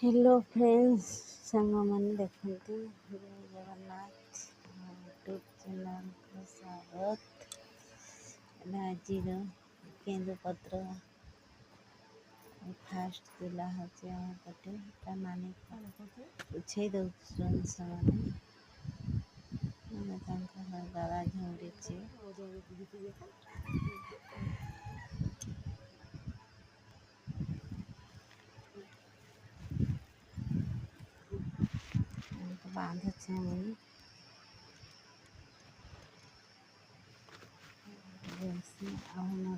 Hello friends सांग मैंने देखते जय जगन्नाथ यूट्यूब चैनल को स्वागत। आज केंदुपत्र फास्ट तुला होटे ता नानी उछे दौन से गला झुंडी बांधे मुझे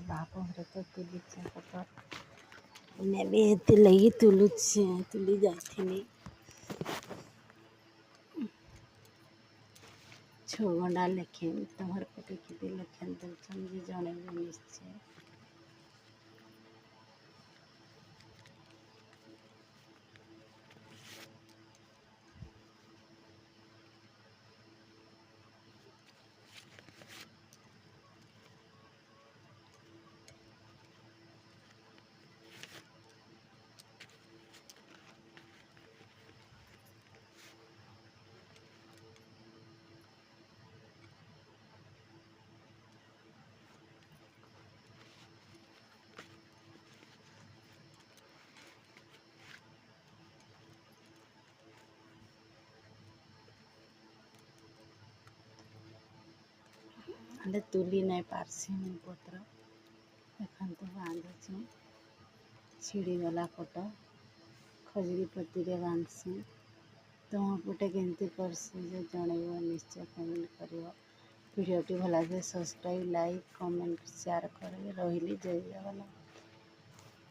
बाप घर तो तुली भी लगी तुली जाती 6 घंटा लेखे तमर पटे के लेखन दौन जन निश्चय अरे तुली नहीं पारसी मुझे पत्र एखन तो बांधे छिड़ी वाला पट खजुरी पति बांधसी तुम पटे केमती करसी जो जनइब निश्चय कमेंट कर वीडियो भल लगे सब्सक्राइब लाइक कमेंट शेयर कर रही जय जगन्नाथ।